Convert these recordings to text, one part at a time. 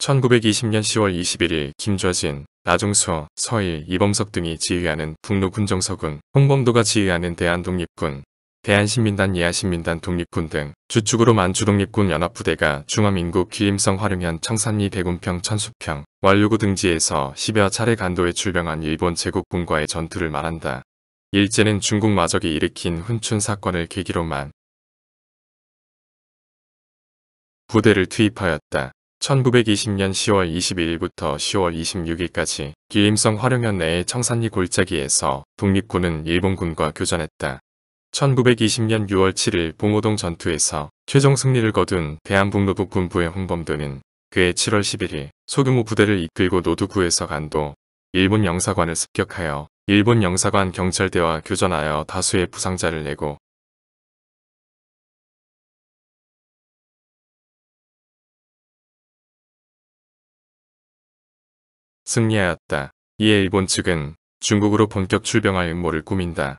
1920년 10월 21일 김좌진, 나중수, 서일, 이범석 등이 지휘하는 북로군정서군, 홍범도가 지휘하는 대한독립군, 대한신민단, 예하신민단, 독립군 등 주축으로 만주독립군 연합부대가 중화민국 귀림성, 화룡현, 청산리, 대군평, 천수평, 완류구 등지에서 10여 차례 간도에 출병한 일본 제국군과의 전투를 말한다. 일제는 중국 마적이 일으킨 훈춘 사건을 계기로만 부대를 투입하였다. 1920년 10월 22일부터 10월 26일까지 귀림성 화룡현 내의 청산리 골짜기에서 독립군은 일본군과 교전했다. 1920년 6월 7일 봉오동 전투에서 최종 승리를 거둔 대한북로부 군부의 홍범도는 그해 7월 11일 소규모 부대를 이끌고 노두구에서 간도 일본 영사관을 습격하여 일본 영사관 경찰대와 교전하여 다수의 부상자를 내고 승리하였다. 이에 일본 측은 중국으로 본격 출병할 음모를 꾸민다.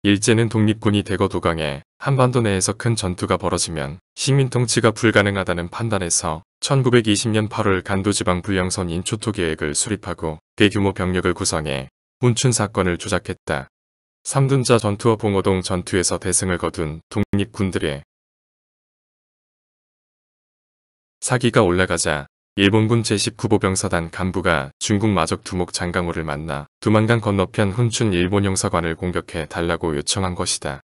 일제는 독립군이 대거 도강해 한반도 내에서 큰 전투가 벌어지면 식민 통치가 불가능하다는 판단에서 1920년 8월 간도지방 불령선 인초토 계획을 수립하고 대규모 병력을 구성해 훈춘 사건을 조작했다. 삼둔자 전투와 봉오동 전투에서 대승을 거둔 독립군들의 사기가 올라가자 일본군 제19보병사단 간부가 중국 마적 두목 장강호를 만나 두만강 건너편 훈춘 일본 영사관을 공격해 달라고 요청한 것이다.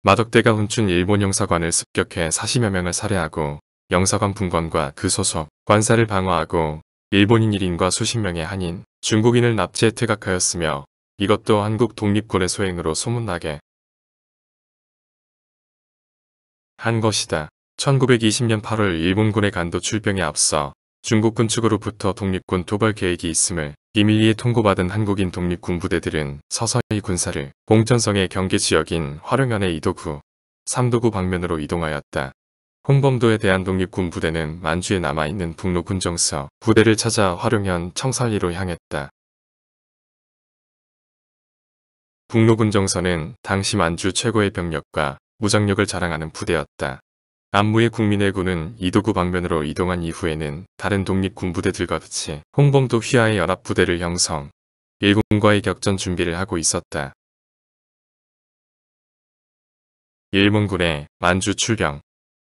마적대가 훈춘 일본 영사관을 습격해 40여 명을 살해하고 영사관 분관과 그 소속 관사를 방어하고 일본인 1인과 수십 명의 한인, 중국인을 납치해 퇴각하였으며 이것도 한국 독립군의 소행으로 소문나게 한 것이다. 1920년 8월 일본군의 간도 출병에 앞서 중국군 측으로부터 독립군 토벌 계획이 있음을 비밀리에 통보받은 한국인 독립군 부대들은 서서히 군사를 봉천성의 경계 지역인 화룡현의 2도구, 3도구 방면으로 이동하였다. 홍범도에 대한 독립군 부대는 만주에 남아있는 북로군정서 부대를 찾아 화룡현 청산리로 향했다. 북로군정서는 당시 만주 최고의 병력과 무장력을 자랑하는 부대였다. 안무의 국민회군은 2도구 방면으로 이동한 이후에는 다른 독립군부대들과 같이 홍범도 휘하의 연합부대를 형성, 일본과의 격전 준비를 하고 있었다. 일본군의 만주 출병,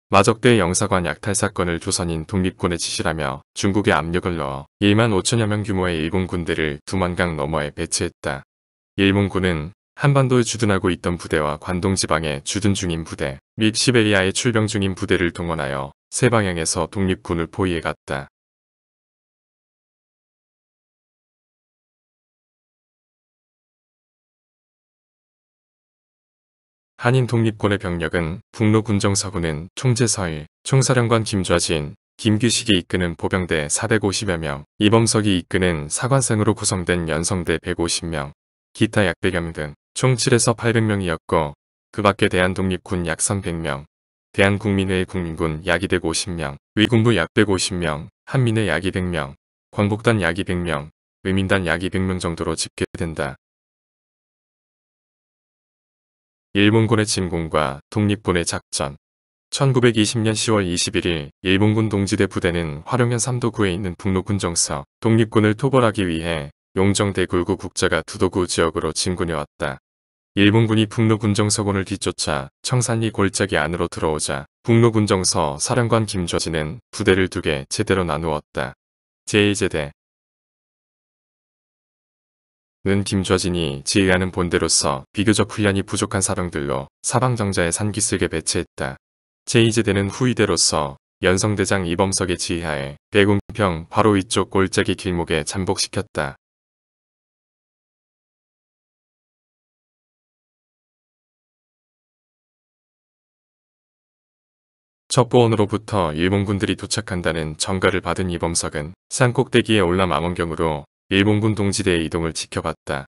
마적대 영사관 약탈 사건을 조선인 독립군의 지시라며 중국에 압력을 넣어 1만 5천여 명 규모의 일본 군대를 두만강 너머에 배치했다. 일본군은 한반도에 주둔하고 있던 부대와 관동지방에 주둔 중인 부대, 및 시베리아에 출병 중인 부대를 동원하여 세 방향에서 독립군을 포위해갔다. 한인 독립군의 병력은 북로군정서군은 총재 서일, 총사령관 김좌진, 김규식이 이끄는 보병대 450여 명, 이범석이 이끄는 사관생으로 구성된 연성대 150명, 기타 약 100여 명 등 총 7에서 800명이었고 그 밖에 대한독립군 약 300명, 대한국민회의 국민군 약 250명, 위군부 약 150명, 한민회 약 200명, 광복단 약 200명, 의민단 약 200명 정도로 집계된다. 일본군의 침공과 독립군의 작전 1920년 10월 21일 일본군 동지대 부대는 화룡현 3도구에 있는 북로군정서 독립군을 토벌하기 위해 용정대굴구 국자가 두도구 지역으로 진군해왔다. 일본군이 북로군정서군을 뒤쫓아 청산리 골짜기 안으로 들어오자 북로군정서 사령관 김좌진은 부대를 2개 제대로 나누었다. 제1제대 는 김좌진이 지휘하는 본대로서 비교적 훈련이 부족한 사병들로 사방정자에 산기슭에 배치했다. 제2제대는 후위대로서 연성대장 이범석의 지휘하에 대군평 바로 위쪽 골짜기 길목에 잠복시켰다. 첩보원으로부터 일본군들이 도착한다는 전가를 받은 이범석은 산꼭대기에 올라 망원경으로 일본군 동지대의 이동을 지켜봤다.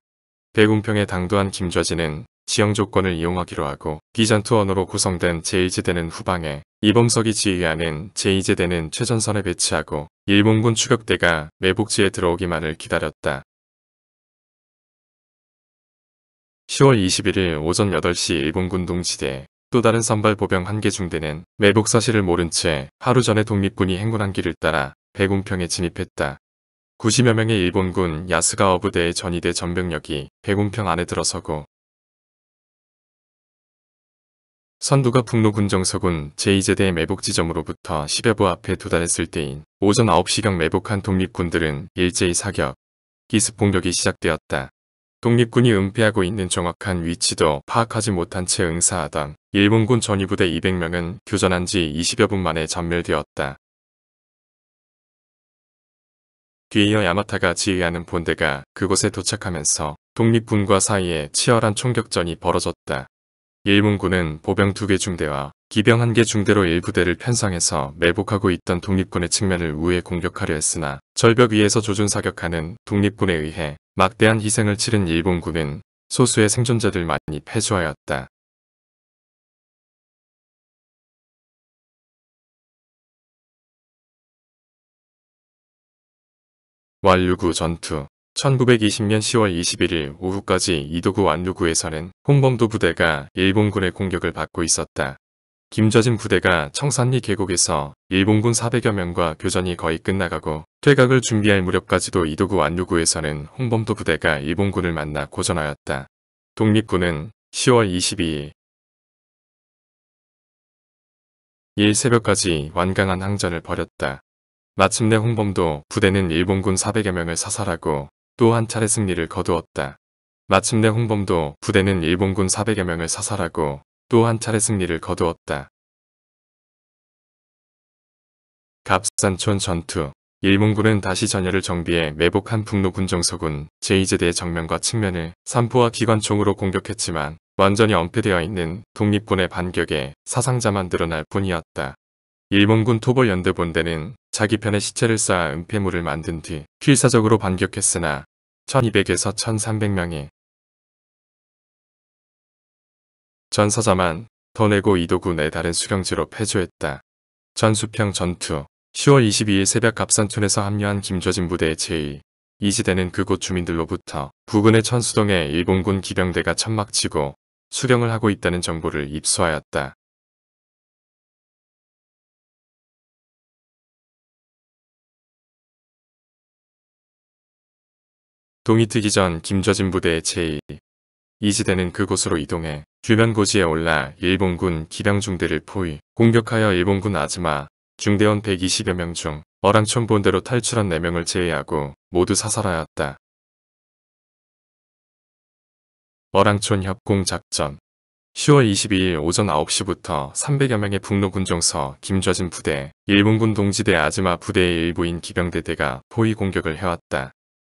대군평에 당도한 김좌진은 지형 조건을 이용하기로 하고 비전투원으로 구성된 제1제대는 후방에, 이범석이 지휘하는 제2제대는 최전선에 배치하고 일본군 추격대가 매복지에 들어오기만을 기다렸다. 10월 21일 오전 8시 일본군 동지대 또 다른 선발 보병 1개 중대는 매복 사실을 모른 채 하루 전에 독립군이 행군한 길을 따라 백운평에 진입했다. 90여 명의 일본군 야스가어 부대의 전이대 전병력이 백운평 안에 들어서고 선두가 북로 군정서군 제2제대 매복 지점으로부터 10여 부 앞에 도달했을 때인 오전 9시경 매복한 독립군들은 일제히 사격, 기습 공격이 시작되었다. 독립군이 은폐하고 있는 정확한 위치도 파악하지 못한 채 응사하던 일본군 전위부대 200명은 교전한 지 20여 분 만에 전멸되었다. 뒤이어 야마타가 지휘하는 본대가 그곳에 도착하면서 독립군과 사이에 치열한 총격전이 벌어졌다. 일본군은 보병 2개 중대와 기병 1개 중대로 일부대를 편성해서 매복하고 있던 독립군의 측면을 우회 공격하려 했으나 절벽 위에서 조준사격하는 독립군에 의해 막대한 희생을 치른 일본군은 소수의 생존자들만이 패주하였다. 완류구 전투 1920년 10월 21일 오후까지 이도구 완류구에서는 홍범도 부대가 일본군의 공격을 받고 있었다. 김저진 부대가 청산리 계곡에서 일본군 400여 명과 교전이 거의 끝나가고 퇴각을 준비할 무렵까지도 이도구 완류구에서는 홍범도 부대가 일본군을 만나 고전하였다. 독립군은 10월 22일 일 새벽까지 완강한 항전을 벌였다. 마침내 홍범도 부대는 일본군 400여 명을 사살하고 또 한 차례 승리를 거두었다. 마침내 홍범도 부대는 일본군 400여 명을 사살하고 또 한 차례 승리를 거두었다. 갑산촌 전투 일본군은 다시 전열을 정비해 매복한 북로 군정서군 제2제대의 정면과 측면을 산포와 기관총으로 공격했지만 완전히 엄폐되어 있는 독립군의 반격에 사상자만 늘어날 뿐이었다. 일본군 토벌연대본대는 자기 편의 시체를 쌓아 은폐물을 만든 뒤 필사적으로 반격했으나 1200에서 1300명의 전사자만 더 내고 이도구 내 다른 수경지로 패주했다. 전수평 전투 10월 22일 새벽 갑산촌에서 합류한 김좌진 부대의 제2지대는 그곳 주민들로부터 부근의 천수동에 일본군 기병대가 천막치고 수경을 하고 있다는 정보를 입수하였다. 동이 트기 전 김좌진 부대의 제2지대는 그곳으로 이동해 주변 고지에 올라 일본군 기병 중대를 포위, 공격하여 일본군 아즈마 중대원 120여 명 중 어랑촌 본대로 탈출한 4명을 제외하고 모두 사살하였다. 어랑촌 협공작전 10월 22일 오전 9시부터 300여 명의 북로 군정서 김좌진 부대, 일본군 동지대 아즈마 부대의 일부인 기병대대가 포위 공격을 해왔다.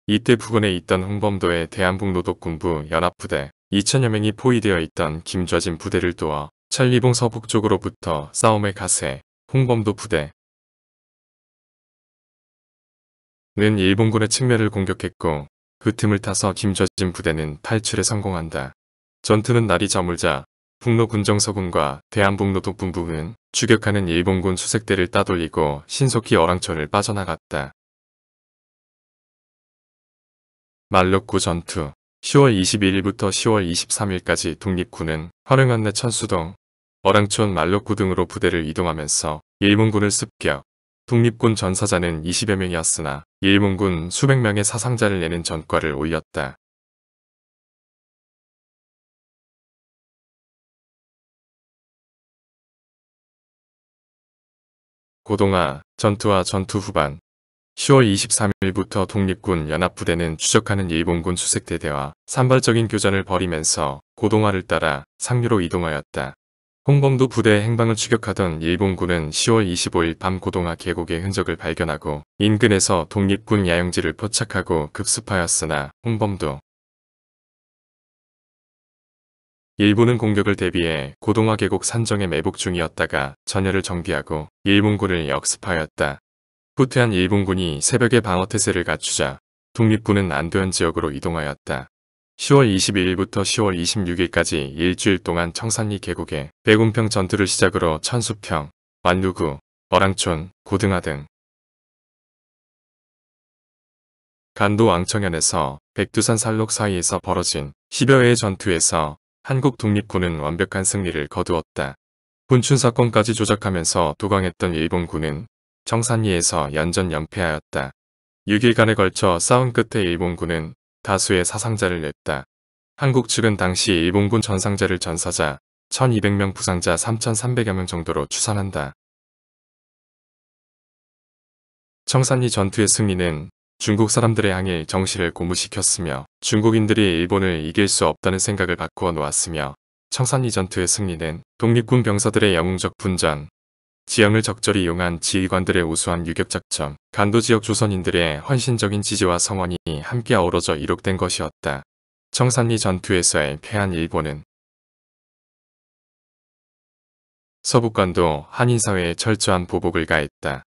이때 부근에 있던 홍범도의 대한북로독군부 연합부대 2000여 명이 포위되어 있던 김좌진 부대를 도와 천리봉 서북쪽으로부터 싸움의 가세, 홍범도 부대는 일본군의 측면을 공격했고 그 틈을 타서 김좌진 부대는 탈출에 성공한다. 전투는 날이 저물자 북로 군정서군과 대한북로독군부는 추격하는 일본군 수색대를 따돌리고 신속히 어랑촌을 빠져나갔다. 말lok구 전투 10월 21일부터 10월 23일까지 독립군은 화룡안내 천수동, 어랑촌 말lok구 등으로 부대를 이동하면서 일본군을 습격, 독립군 전사자는 20여 명이었으나 일본군 수백 명의 사상자를 내는 전과를 올렸다. 고동아 전투와 전투 후반 10월 23일부터 독립군 연합부대는 추적하는 일본군 수색대대와 산발적인 교전을 벌이면서 고동화를 따라 상류로 이동하였다. 홍범도 부대의 행방을 추격하던 일본군은 10월 25일 밤 고동화 계곡의 흔적을 발견하고 인근에서 독립군 야영지를 포착하고 급습하였으나 홍범도 일본은 공격을 대비해 고동화 계곡 산정에 매복 중이었다가 전열을 정비하고 일본군을 역습하였다. 후퇴한 일본군이 새벽에 방어태세를 갖추자 독립군은 안도현 지역으로 이동하였다. 10월 22일부터 10월 26일까지 일주일 동안 청산리 계곡에 백운평 전투를 시작으로 천수평, 완류구, 어랑촌, 고등하 등 간도 왕청현에서 백두산 살록 사이에서 벌어진 10여 회의 전투에서 한국 독립군은 완벽한 승리를 거두었다. 분춘 사건까지 조작하면서 도강했던 일본군은 청산리에서 연전연패하였다. 6일간에 걸쳐 싸운 끝에 일본군은 다수의 사상자를 냈다. 한국 측은 당시 일본군 전상자를 전사자 1200명 부상자 3300여 명 정도로 추산한다. 청산리 전투의 승리는 중국 사람들의 항일 정신을 고무시켰으며 중국인들이 일본을 이길 수 없다는 생각을 바꾸어 놓았으며 청산리 전투의 승리는 독립군 병사들의 영웅적 분전, 지형을 적절히 이용한 지휘관들의 우수한 유격작전, 간도지역 조선인들의 헌신적인 지지와 성원이 함께 어우러져 이룩된 것이었다. 청산리 전투에서의 패한 일본은 서북관도 한인사회에 철저한 보복을 가했다.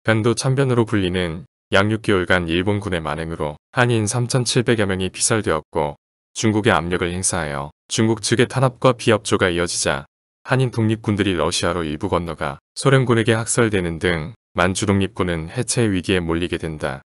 간도 참변으로 불리는 약 6개월간 일본군의 만행으로 한인 3,700여 명이 피살되었고 중국의 압력을 행사하여 중국 측의 탄압과 비협조가 이어지자 한인 독립군들이 러시아로 일부 건너가 소련군에게 학살되는 등 만주 독립군은 해체 위기에 몰리게 된다.